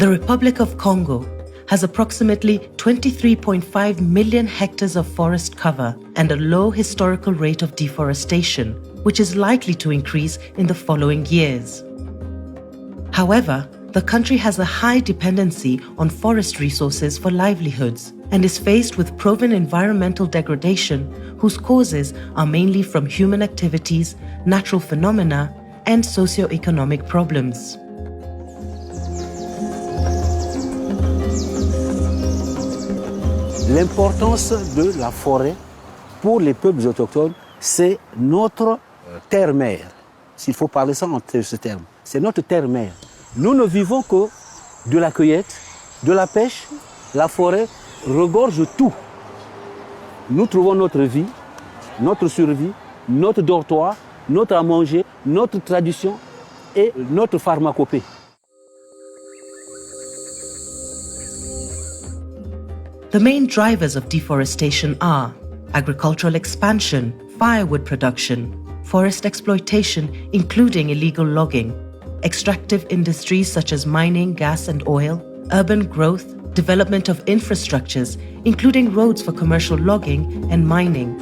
The Republic of Congo has approximately 23.5 million hectares of forest cover and a low historical rate of deforestation, which is likely to increase in the following years. However, the country has a high dependency on forest resources for livelihoods and is faced with proven environmental degradation whose causes are mainly from human activities, natural phenomena, and socio-economic problems. L'importance de la forêt pour les peuples autochtones, c'est notre terre-mère. S'il faut parler ça en ce terme, c'est notre terre-mère. Nous ne vivons que de la cueillette, de la pêche. La forêt regorge tout. Nous trouvons notre vie, notre survie, notre dortoir, notre à manger, notre tradition et notre pharmacopée. The main drivers of deforestation are agricultural expansion, firewood production, forest exploitation, including illegal logging, extractive industries such as mining, gas and oil, urban growth, development of infrastructures, including roads for commercial logging and mining.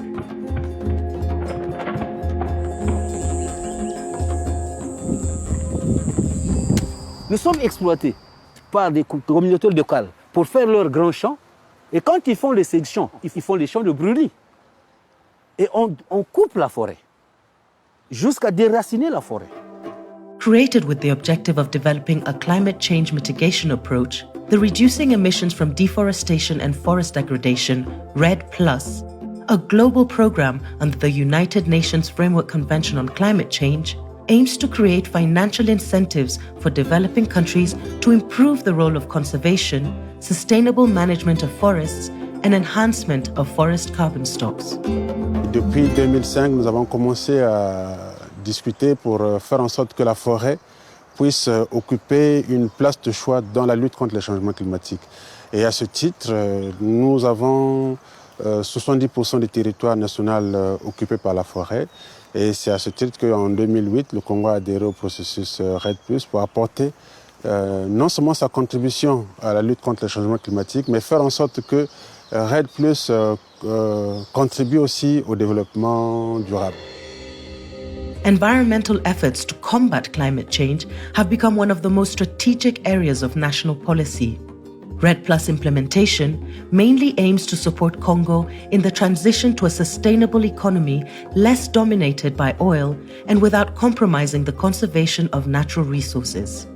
Nous sommes exploités par des communautés locales pour faire leurs grands champs. Et quand ils font les champs, ils font les champs de brûlis. Et on coupe la forêt jusqu'à déraciner la forêt. Created with the objective of developing a climate change mitigation approach, the Reducing Emissions from Deforestation and Forest Degradation, REDD+, a global program under the United Nations Framework Convention on Climate Change, aims to create financial incentives for developing countries to improve the role of conservation, sustainable management of forests, and enhancement of forest carbon stocks. Depuis 2005, nous avons commencé à discuter pour faire en sorte que la forêt puisse occuper une place de choix dans la lutte contre les changements climatiques. Et à ce titre, nous avons 70% du territoire national occupé par la forêt. Et c'est à ce titre qu'en 2008, le Congo a adhéré au processus REDD+, pour apporter non seulement sa contribution à la lutte contre les changements climatiques, mais faire en sorte que REDD+ contribue aussi au développement durable. Environmental efforts to combat climate change have become one of the most strategic areas of national policy. REDD+ implementation mainly aims to support Congo in the transition to a sustainable economy less dominated by oil and without compromising the conservation of natural resources.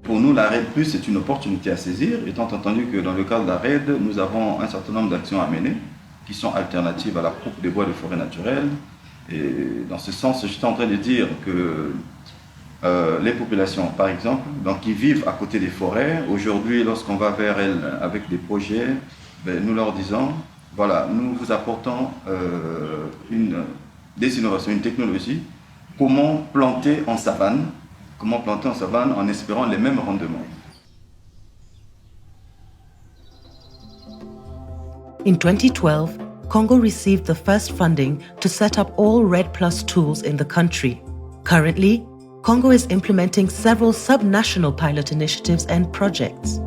Pour nous, la REDD+, c'est une opportunité à saisir, étant entendu que dans le cadre de la REDD, nous avons un certain nombre d'actions à mener qui sont alternatives à la coupe des bois de forêt naturelle. Et dans ce sens, j'étais en train de dire que les populations, par exemple, donc, qui vivent à côté des forêts, aujourd'hui, lorsqu'on va vers elles avec des projets, nous leur disons, voilà, nous vous apportons des innovations, une technologie, comment planter en savane en espérant les mêmes rendements. In 2012, Congo received the first funding to set up all REDD+ tools in the country. Currently, Congo is implementing several sub-national pilot initiatives and projects.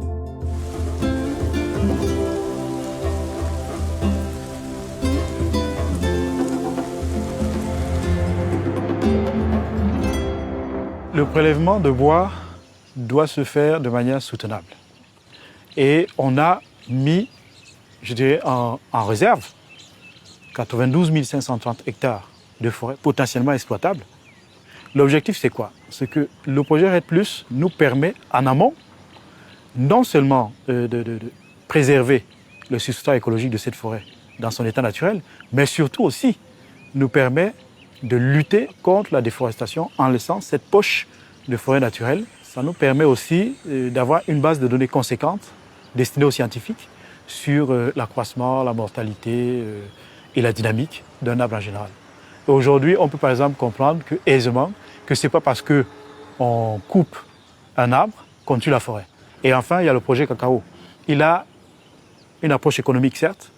Le prélèvement de bois doit se faire de manière soutenable. Et on a mis, je dirais, en réserve 92 530 hectares de forêt potentiellement exploitables. L'objectif, c'est quoi? C'est que le projet REDD+ nous permet, en amont, non seulement de préserver le substrat écologique de cette forêt dans son état naturel, mais surtout aussi nous permet de lutter contre la déforestation en laissant cette poche de forêt naturelle. Ça nous permet aussi d'avoir une base de données conséquente destinée aux scientifiques sur l'accroissement, la mortalité et la dynamique d'un arbre en général. Aujourd'hui, on peut par exemple comprendre aisément que ce n'est pas parce qu'on coupe un arbre qu'on tue la forêt. Et enfin, il y a le projet Cacao. Il a une approche économique, certes,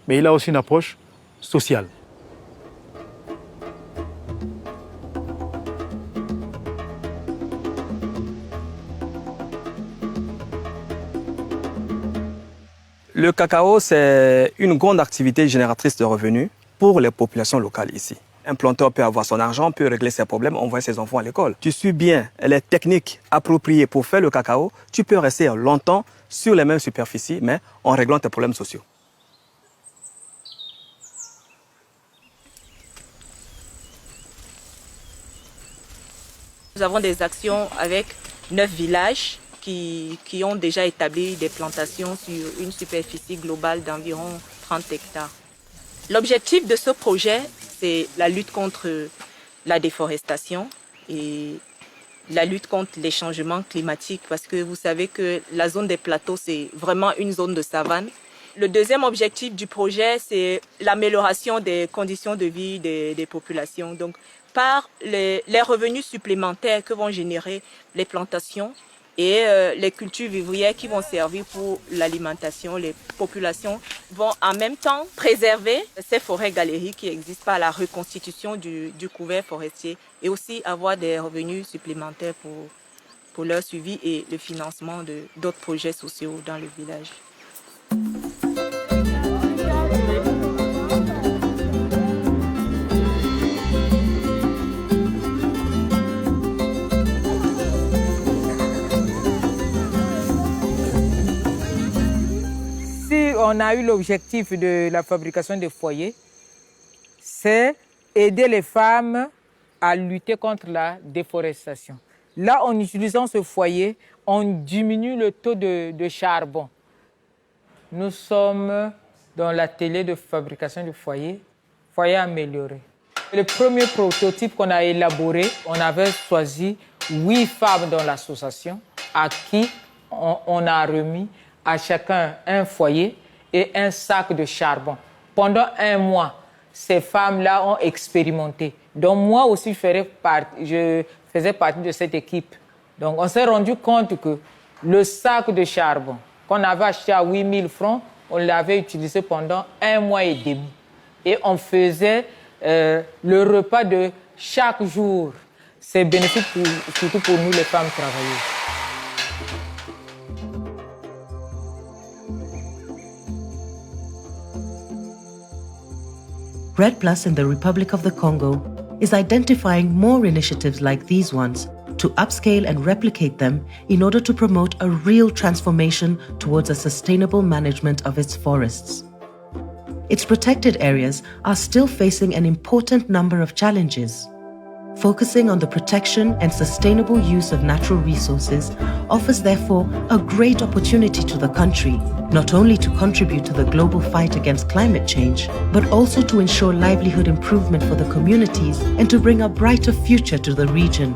mais il a aussi une approche sociale. Le cacao, c'est une grande activité génératrice de revenus pour les populations locales ici. Un planteur peut avoir son argent, peut régler ses problèmes, envoyer ses enfants à l'école. Tu suis bien les techniques appropriées pour faire le cacao, tu peux rester longtemps sur les mêmes superficies, mais en réglant tes problèmes sociaux. Nous avons des actions avec 9 villages qui ont déjà établi des plantations sur une superficie globale d'environ 30 hectares. L'objectif de ce projet, c'est la lutte contre la déforestation et la lutte contre les changements climatiques, parce que vous savez que la zone des plateaux, c'est vraiment une zone de savane. Le deuxième objectif du projet, c'est l'amélioration des conditions de vie des populations. Donc, par les revenus supplémentaires que vont générer les plantations et les cultures vivrières qui vont servir pour l'alimentation, les populations vont en même temps préserver ces forêts galeries qui existent par la reconstitution du couvert forestier et aussi avoir des revenus supplémentaires pour leur suivi et le financement d'autres projets sociaux dans le village. On a eu l'objectif de la fabrication de foyers, c'est aider les femmes à lutter contre la déforestation. Là, en utilisant ce foyer, on diminue le taux de charbon. Nous sommes dans l'atelier de fabrication de foyer amélioré. Le premier prototype qu'on a élaboré, on avait choisi 8 femmes dans l'association à qui on a remis à chacun un foyer et un sac de charbon. Pendant 1 mois, ces femmes-là ont expérimenté. Donc moi aussi, je faisais partie de cette équipe. Donc on s'est rendu compte que le sac de charbon qu'on avait acheté à 8 000 francs, on l'avait utilisé pendant 1 mois et demi. Et on faisait le repas de chaque jour. C'est bénéfique surtout pour nous, les femmes travailleuses. Red Plus in the Republic of the Congo is identifying more initiatives like these ones to upscale and replicate them in order to promote a real transformation towards a sustainable management of its forests. Its protected areas are still facing an important number of challenges. Focusing on the protection and sustainable use of natural resources offers therefore a great opportunity to the country, not only to contribute to the global fight against climate change, but also to ensure livelihood improvement for the communities and to bring a brighter future to the region.